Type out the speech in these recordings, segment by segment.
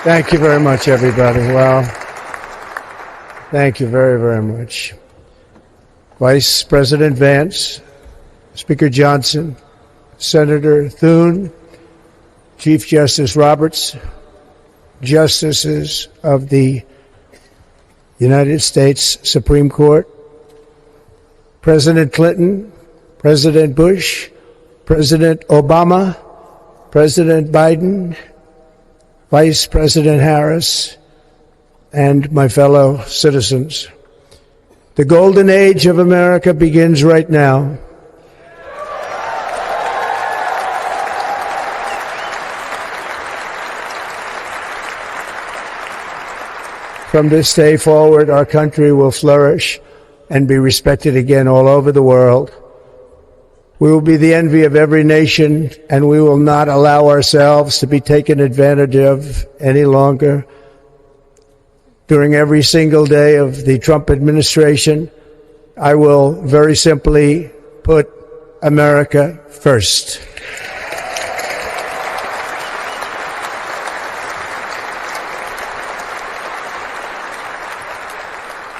Thank you very much, everybody. Well, thank you very, very much. Vice President Vance, Speaker Johnson, Senator Thune, Chief Justice Roberts, Justices of the United States Supreme Court, President Clinton, President Bush, President Obama, President Biden, Vice President Harris, and my fellow citizens. The golden age of America begins right now. From this day forward, our country will flourish and be respected again all over the world. We will be the envy of every nation, and we will not allow ourselves to be taken advantage of any longer. During every single day of the Trump administration, I will very simply put America first.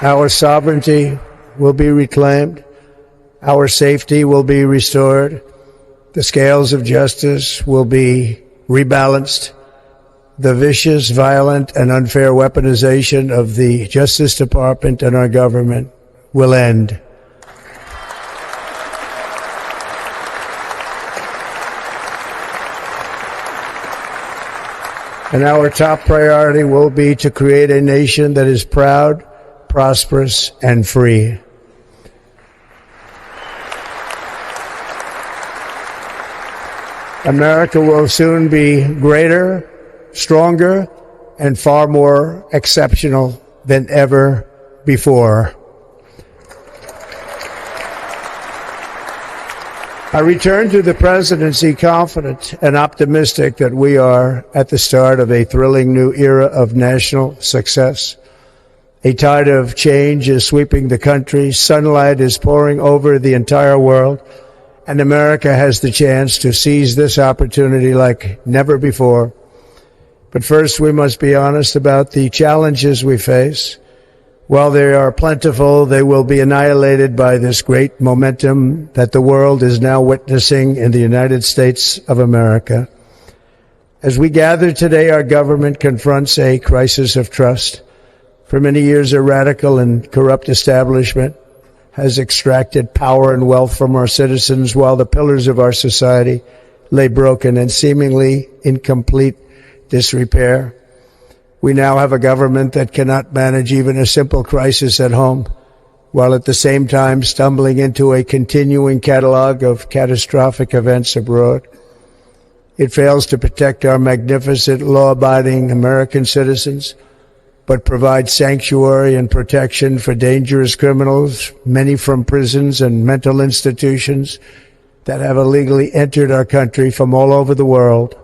Our sovereignty will be reclaimed. Our safety will be restored. The scales of justice will be rebalanced. The vicious, violent, and unfair weaponization of the Justice Department and our government will end. And our top priority will be to create a nation that is proud, prosperous, and free. America will soon be greater, stronger, and far more exceptional than ever before. I return to the presidency confident and optimistic that we are at the start of a thrilling new era of national success. A tide of change is sweeping the country. Sunlight is pouring over the entire world, and America has the chance to seize this opportunity like never before. But first, we must be honest about the challenges we face. While they are plentiful, they will be annihilated by this great momentum that the world is now witnessing in the United States of America. As we gather today, our government confronts a crisis of trust. For many years, a radical and corrupt establishment has extracted power and wealth from our citizens while the pillars of our society lay broken and seemingly in complete disrepair. We now have a government that cannot manage even a simple crisis at home, while at the same time stumbling into a continuing catalog of catastrophic events abroad. It fails to protect our magnificent, law-abiding American citizens, but provides sanctuary and protection for dangerous criminals, many from prisons and mental institutions that have illegally entered our country from all over the world.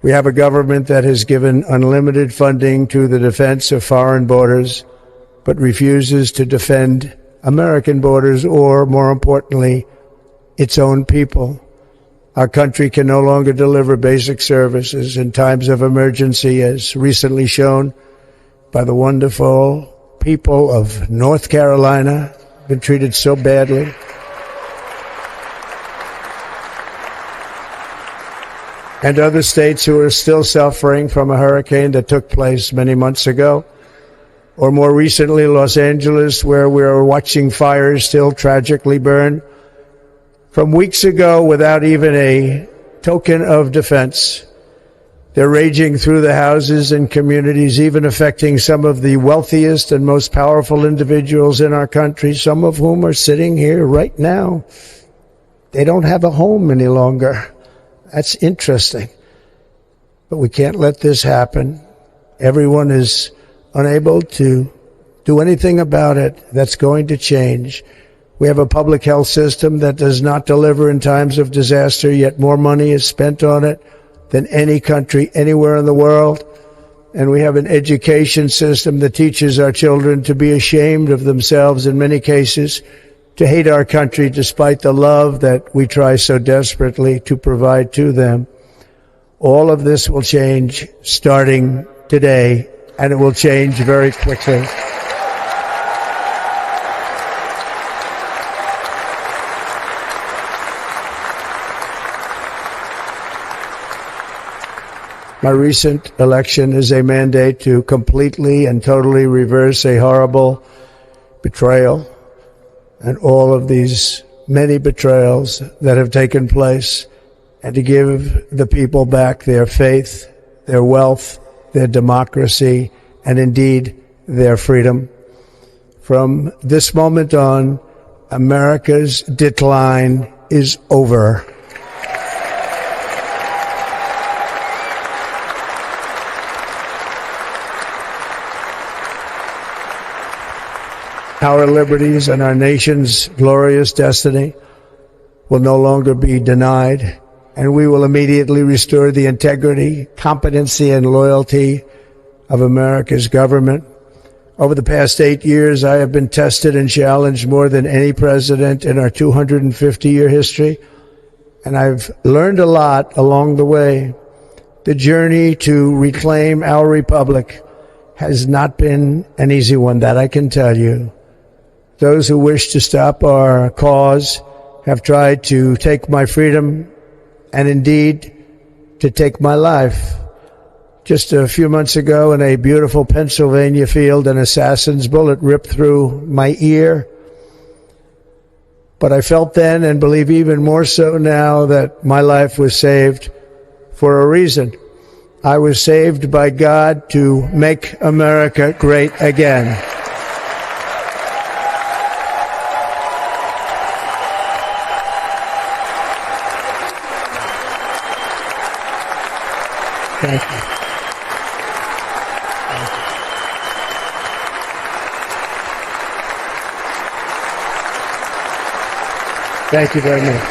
We have a government that has given unlimited funding to the defense of foreign borders, but refuses to defend American borders or, more importantly, its own people. Our country can no longer deliver basic services in times of emergency, as recently shown by the wonderful people of North Carolina, been treated so badly. And other states who are still suffering from a hurricane that took place many months ago. Or more recently, Los Angeles, where we are watching fires still tragically burn from weeks ago without even a token of defense. They're raging through the houses and communities, even affecting some of the wealthiest and most powerful individuals in our country, some of whom are sitting here right now. They don't have a home any longer. That's interesting. But we can't let this happen. Everyone is unable to do anything about it. That's going to change. We have a public health system that does not deliver in times of disaster, yet more money is spent on it than any country anywhere in the world. And we have an education system that teaches our children to be ashamed of themselves in many cases, to hate our country despite the love that we try so desperately to provide to them. All of this will change starting today, and it will change very quickly. My recent election is a mandate to completely and totally reverse a horrible betrayal and all of these many betrayals that have taken place, and to give the people back their faith, their wealth, their democracy, and indeed their freedom. From this moment on, America's decline is over. Our liberties and our nation's glorious destiny will no longer be denied, and we will immediately restore the integrity, competency, and loyalty of America's government. Over the past 8 years, I have been tested and challenged more than any president in our 250-year history, and I've learned a lot along the way. The journey to reclaim our republic has not been an easy one, that I can tell you. Those who wish to stop our cause have tried to take my freedom and indeed to take my life. Just a few months ago in a beautiful Pennsylvania field, an assassin's bullet ripped through my ear. But I felt then, and believe even more so now, that my life was saved for a reason. I was saved by God to make America great again. Thank you. Thank you very much.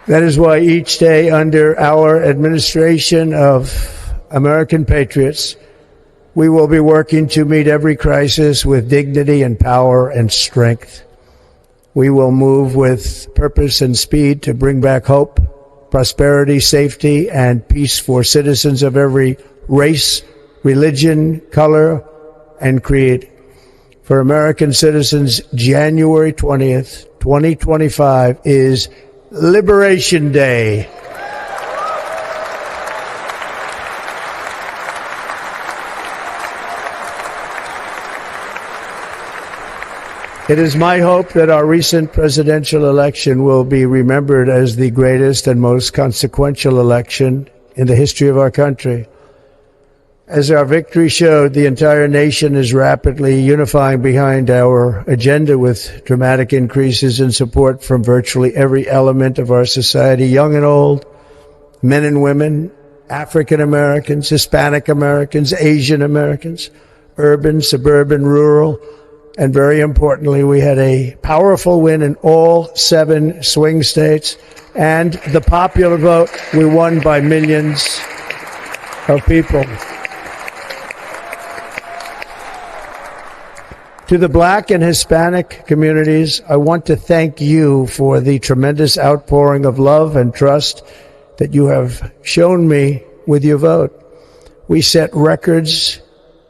That is why each day under our administration of American patriots, we will be working to meet every crisis with dignity and power and strength. We will move with purpose and speed to bring back hope, prosperity, safety, and peace for citizens of every race, religion, color, and creed. For American citizens, January 20th, 2025 is Liberation Day. It is my hope that our recent presidential election will be remembered as the greatest and most consequential election in the history of our country. As our victory showed, the entire nation is rapidly unifying behind our agenda with dramatic increases in support from virtually every element of our society, young and old, men and women, African Americans, Hispanic Americans, Asian Americans, urban, suburban, rural. And very importantly, we had a powerful win in all 7 swing states. And the popular vote, we won by millions of people. To the Black and Hispanic communities, I want to thank you for the tremendous outpouring of love and trust that you have shown me with your vote. We set records,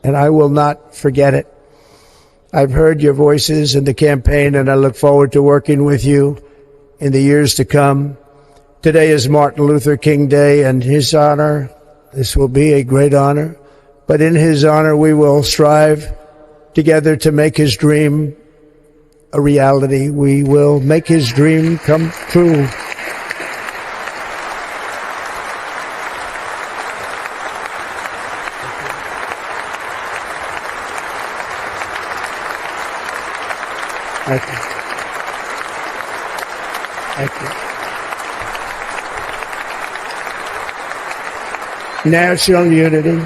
and I will not forget it. I've heard your voices in the campaign, and I look forward to working with you in the years to come. Today is Martin Luther King Day, and his honor, this will be a great honor, but in his honor we will strive together to make his dream a reality. We will make his dream come true. Thank you. Thank you. National unity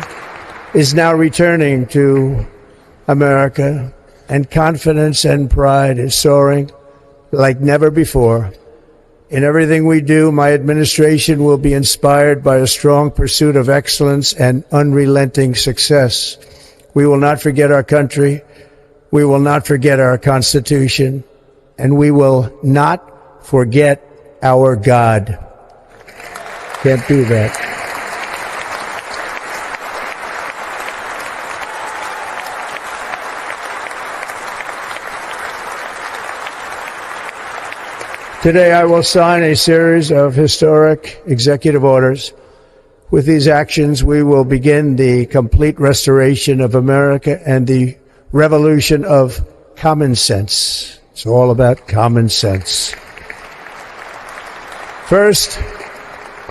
is now returning to America, and confidence and pride is soaring like never before. In everything we do, my administration will be inspired by a strong pursuit of excellence and unrelenting success. We will not forget our country. We will not forget our Constitution, and we will not forget our God. Can't do that. Today I will sign a series of historic executive orders. With these actions, we will begin the complete restoration of America and the revolution of common sense. It's all about common sense. First,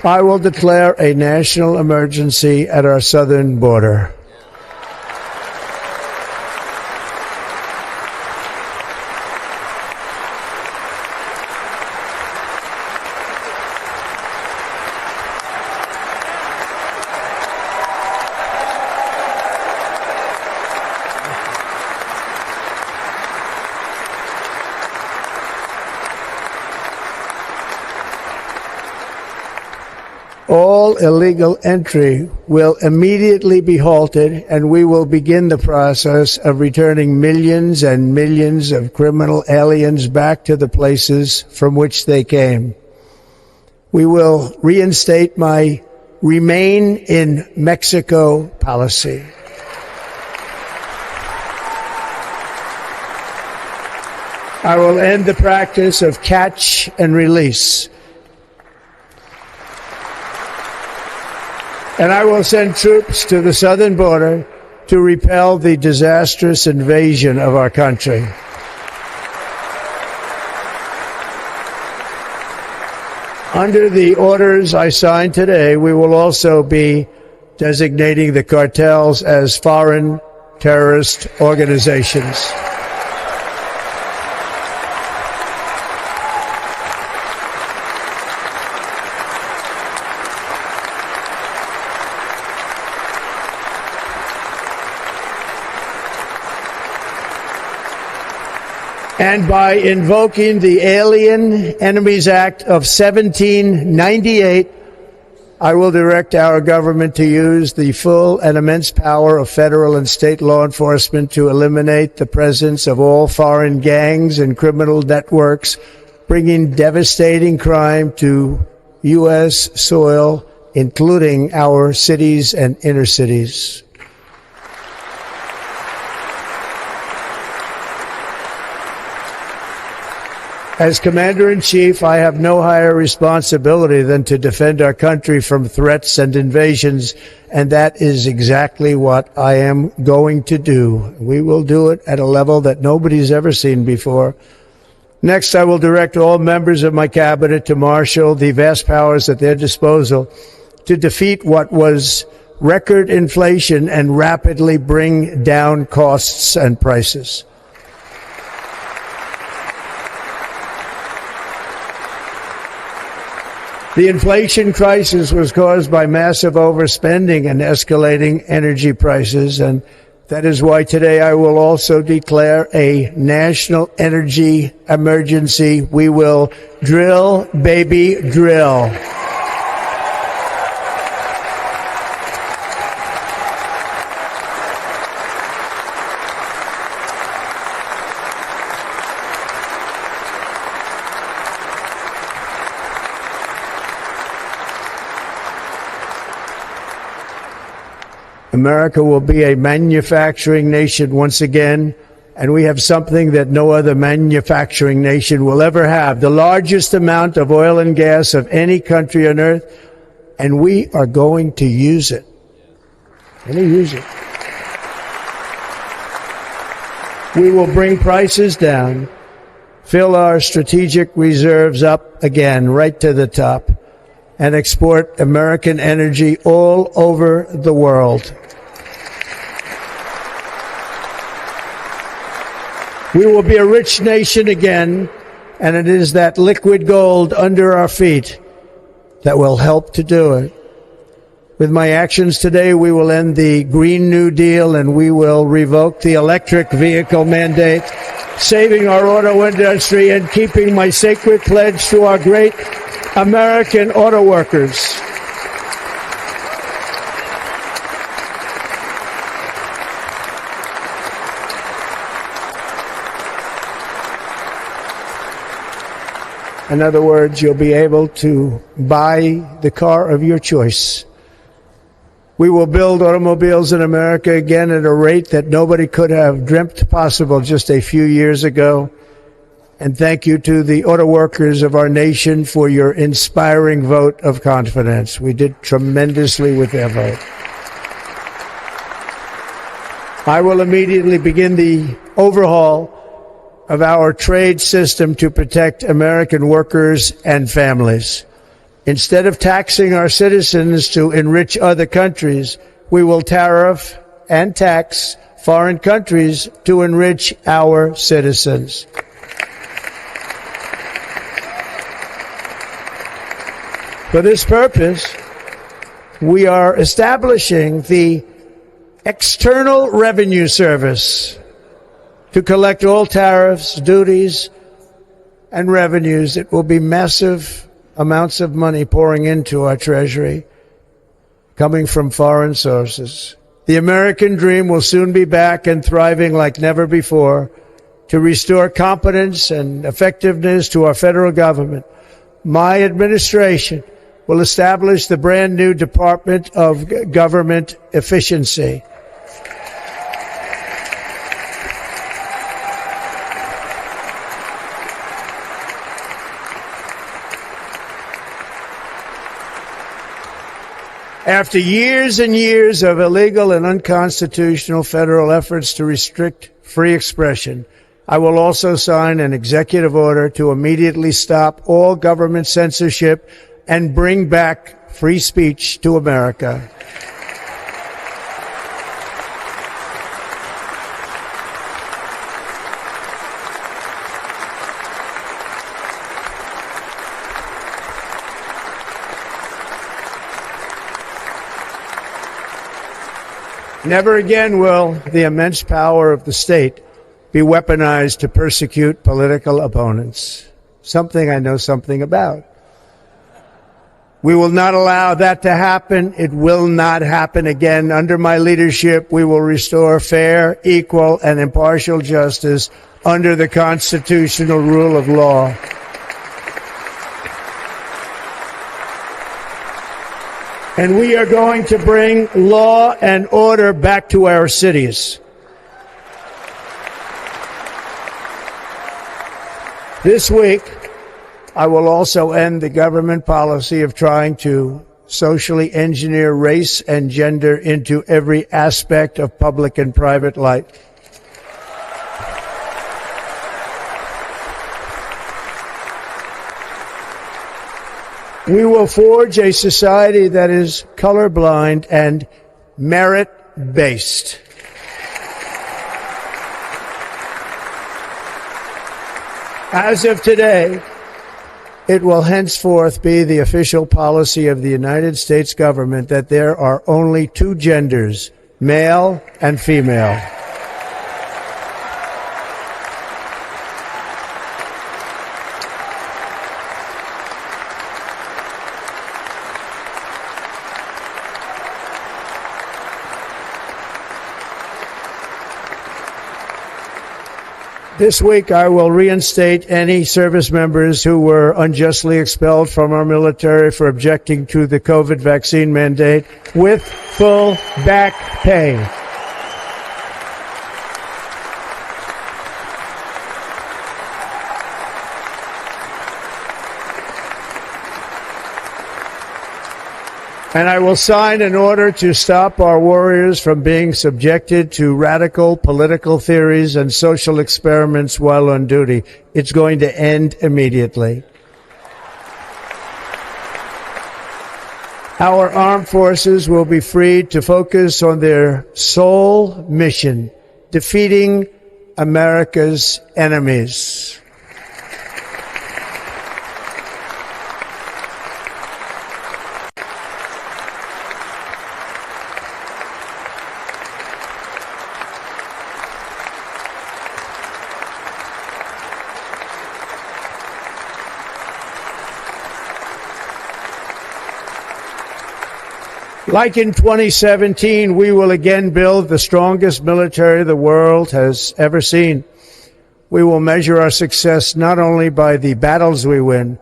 I will declare a national emergency at our southern border. All illegal entry will immediately be halted, and we will begin the process of returning millions and millions of criminal aliens back to the places from which they came. We will reinstate my Remain in Mexico policy. I will end the practice of catch and release. And I will send troops to the southern border to repel the disastrous invasion of our country. Under the orders I signed today, we will also be designating the cartels as foreign terrorist organizations. And by invoking the Alien Enemies Act of 1798, I will direct our government to use the full and immense power of federal and state law enforcement to eliminate the presence of all foreign gangs and criminal networks, bringing devastating crime to U.S. soil, including our cities and inner cities. As Commander-in-Chief, I have no higher responsibility than to defend our country from threats and invasions, and that is exactly what I am going to do. We will do it at a level that nobody's ever seen before. Next, I will direct all members of my cabinet to marshal the vast powers at their disposal to defeat what was record inflation and rapidly bring down costs and prices. The inflation crisis was caused by massive overspending and escalating energy prices, and that is why today I will also declare a national energy emergency. We will drill, baby, drill. America will be a manufacturing nation once again, and we have something that no other manufacturing nation will ever have, the largest amount of oil and gas of any country on earth, and we are going to use it. We will bring prices down, fill our strategic reserves up again, right to the top, and export American energy all over the world. We will be a rich nation again, and it is that liquid gold under our feet that will help to do it. With my actions today, we will end the Green New Deal, and we will revoke the electric vehicle mandate, saving our auto industry and keeping my sacred pledge to our great American auto workers. In other words, you'll be able to buy the car of your choice. We will build automobiles in America again at a rate that nobody could have dreamt possible just a few years ago. And thank you to the auto workers of our nation for your inspiring vote of confidence. We did tremendously with their vote. I will immediately begin the overhaul of our trade system to protect American workers and families. Instead of taxing our citizens to enrich other countries, we will tariff and tax foreign countries to enrich our citizens. For this purpose, we are establishing the External Revenue Service to collect all tariffs, duties, and revenues. It will be massive amounts of money pouring into our treasury, coming from foreign sources. The American dream will soon be back and thriving like never before to restore competence and effectiveness to our federal government. My administration will establish the brand new Department of Government Efficiency. After years and years of illegal and unconstitutional federal efforts to restrict free expression, I will also sign an executive order to immediately stop all government censorship and bring back free speech to America. Never again will the immense power of the state be weaponized to persecute political opponents, something I know something about. We will not allow that to happen. It will not happen again. Under my leadership, we will restore fair, equal, and impartial justice under the constitutional rule of law. And we are going to bring law and order back to our cities. This week, I will also end the government policy of trying to socially engineer race and gender into every aspect of public and private life. We will forge a society that is colorblind and merit-based. As of today, it will henceforth be the official policy of the United States government that there are only two genders, male and female. This week, I will reinstate any service members who were unjustly expelled from our military for objecting to the COVID vaccine mandate with full back pay. And I will sign an order to stop our warriors from being subjected to radical political theories and social experiments while on duty. It's going to end immediately. Our armed forces will be freed to focus on their sole mission, defeating America's enemies. Like in 2017, we will again build the strongest military the world has ever seen. We will measure our success not only by the battles we win,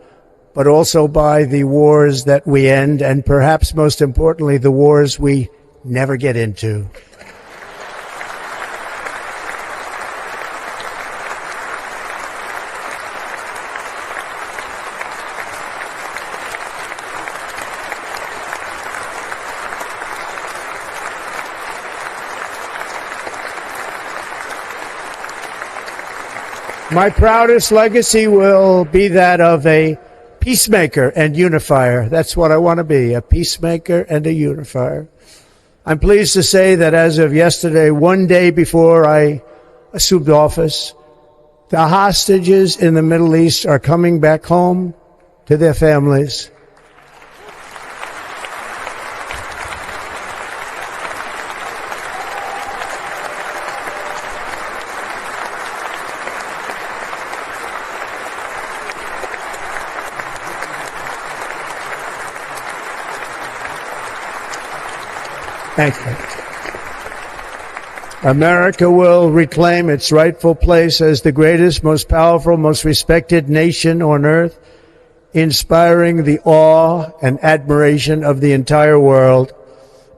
but also by the wars that we end, and perhaps most importantly, the wars we never get into. My proudest legacy will be that of a peacemaker and unifier. That's what I want to be, a peacemaker and a unifier. I'm pleased to say that as of yesterday, one day before I assumed office, the hostages in the Middle East are coming back home to their families. Thank you. America will reclaim its rightful place as the greatest, most powerful, most respected nation on earth, inspiring the awe and admiration of the entire world.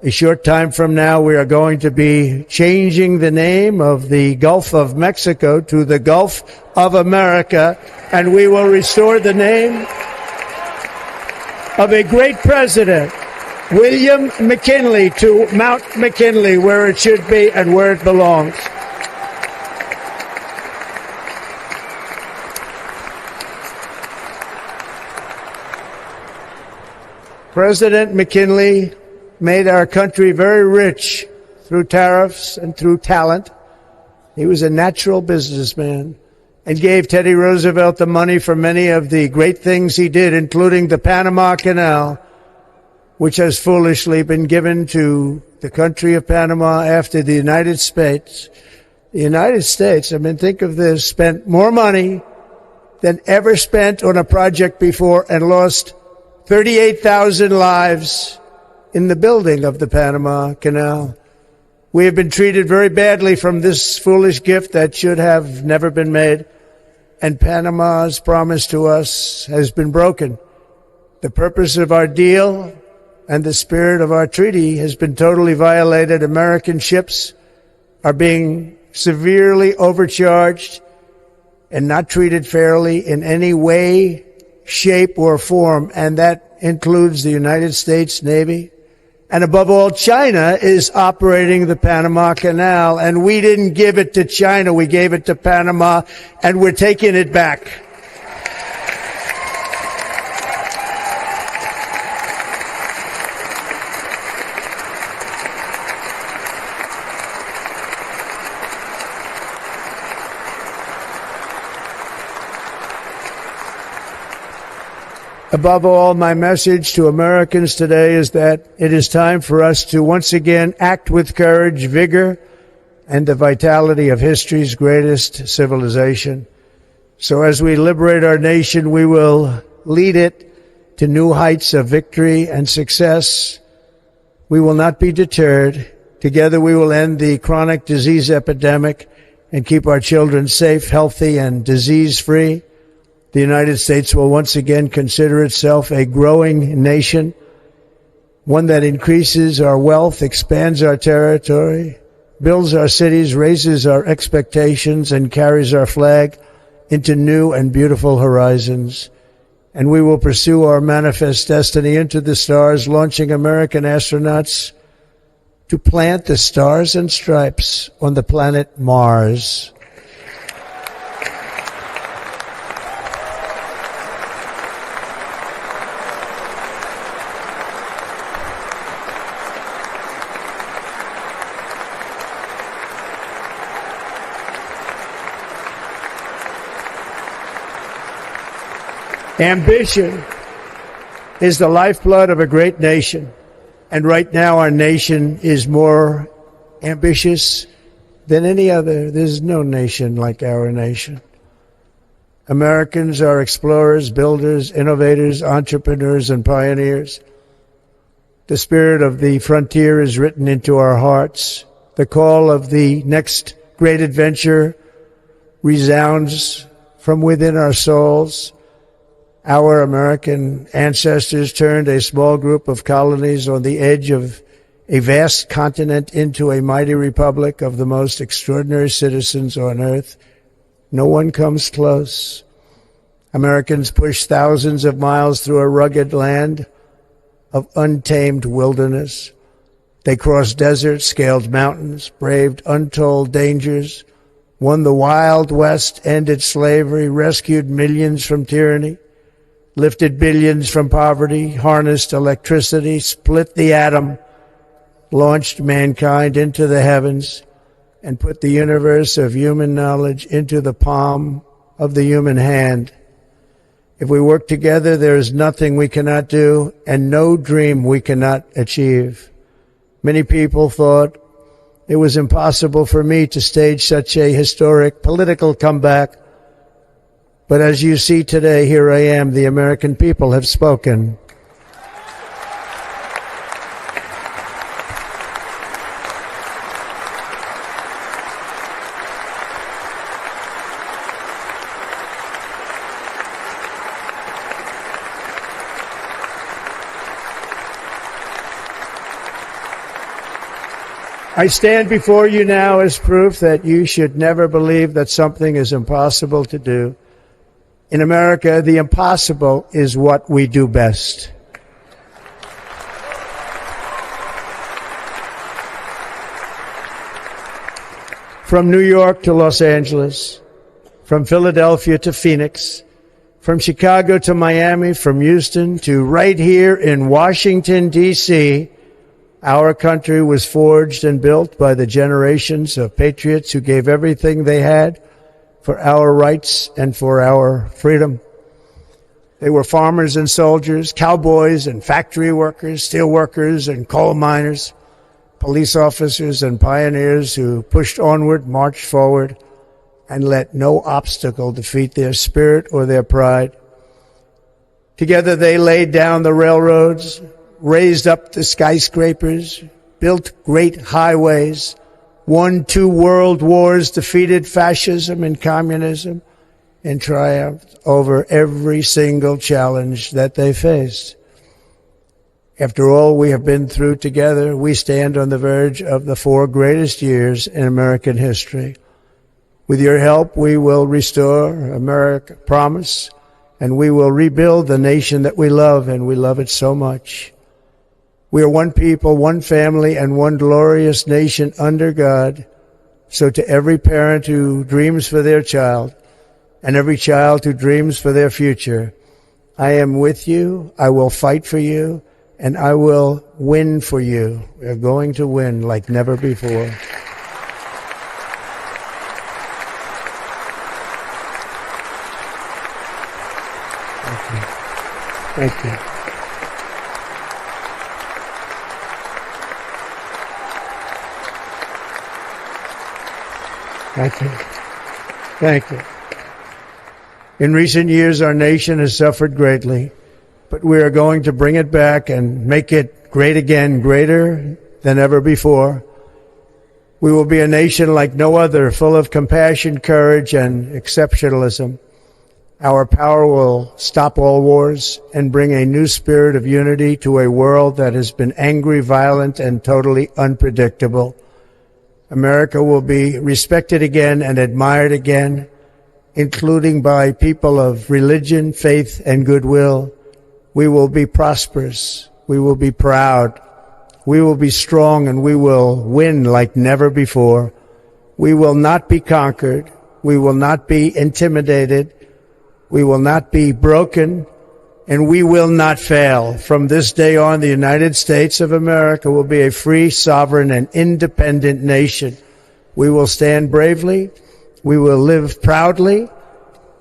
A short time from now, we are going to be changing the name of the Gulf of Mexico to the Gulf of America, and we will restore the name of a great president, William McKinley, to Mount McKinley, where it should be and where it belongs. President McKinley made our country very rich through tariffs and through talent. He was a natural businessman and gave Teddy Roosevelt the money for many of the great things he did, including the Panama Canal, which has foolishly been given to the country of Panama after the United States. The United States, I mean, think of this, spent more money than ever spent on a project before and lost 38,000 lives in the building of the Panama Canal. We have been treated very badly from this foolish gift that should have never been made, and Panama's promise to us has been broken. The purpose of our deal and the spirit of our treaty has been totally violated. American ships are being severely overcharged and not treated fairly in any way, shape, or form, and that includes the United States Navy. And above all, China is operating the Panama Canal, and we didn't give it to China, we gave it to Panama, and we're taking it back. Above all, my message to Americans today is that it is time for us to once again act with courage, vigor, and the vitality of history's greatest civilization. So as we liberate our nation, we will lead it to new heights of victory and success. We will not be deterred. Together we will end the chronic disease epidemic and keep our children safe, healthy, and disease-free. The United States will once again consider itself a growing nation, one that increases our wealth, expands our territory, builds our cities, raises our expectations, and carries our flag into new and beautiful horizons. And we will pursue our manifest destiny into the stars, launching American astronauts to plant the stars and stripes on the planet Mars. Ambition is the lifeblood of a great nation, and right now our nation is more ambitious than any other. There's no nation like our nation. Americans are explorers, builders, innovators, entrepreneurs, and pioneers. The spirit of the frontier is written into our hearts. The call of the next great adventure resounds from within our souls. Our American ancestors turned a small group of colonies on the edge of a vast continent into a mighty republic of the most extraordinary citizens on earth. No one comes close. Americans pushed thousands of miles through a rugged land of untamed wilderness. They crossed deserts, scaled mountains, braved untold dangers, won the Wild West, ended slavery, rescued millions from tyranny, lifted billions from poverty, harnessed electricity, split the atom, launched mankind into the heavens, and put the universe of human knowledge into the palm of the human hand. If we work together, there is nothing we cannot do and no dream we cannot achieve. Many people thought it was impossible for me to stage such a historic political comeback. But as you see today, here I am. The American people have spoken. I stand before you now as proof that you should never believe that something is impossible to do. In America, the impossible is what we do best. From New York to Los Angeles, from Philadelphia to Phoenix, from Chicago to Miami, from Houston to right here in Washington, D.C., our country was forged and built by the generations of patriots who gave everything they had for our rights and for our freedom. They were farmers and soldiers, cowboys and factory workers, steel workers and coal miners, police officers and pioneers who pushed onward, marched forward, and let no obstacle defeat their spirit or their pride. Together they laid down the railroads, raised up the skyscrapers, built great highways, won 2 world wars, defeated fascism and communism, and triumphed over every single challenge that they faced. After all we have been through together, we stand on the verge of the 4 greatest years in American history. With your help, we will restore America, promise, and we will rebuild the nation that we love, and we love it so much. We are one people, one family, and one glorious nation under God. So to every parent who dreams for their child, and every child who dreams for their future, I am with you, I will fight for you, and I will win for you. We are going to win like never before. Thank you. Thank you. Thank you. In recent years, our nation has suffered greatly, but we are going to bring it back and make it great again, greater than ever before. We will be a nation like no other, full of compassion, courage, and exceptionalism. Our power will stop all wars and bring a new spirit of unity to a world that has been angry, violent, and totally unpredictable. America will be respected again and admired again, including by people of religion, faith, and goodwill. We will be prosperous. We will be proud. We will be strong, and we will win like never before. We will not be conquered. We will not be intimidated. We will not be broken, and we will not fail. From this day on, the United States of America will be a free, sovereign, and independent nation. We will stand bravely. We will live proudly.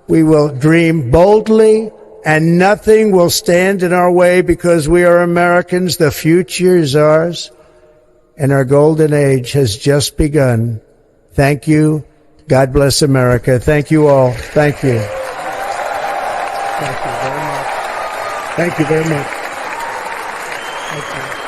We will dream boldly, and nothing will stand in our way because we are Americans. The future is ours, and our golden age has just begun. Thank you. God bless America. Thank you all. Thank you. Thank you very much. Thank you very much. Thank you.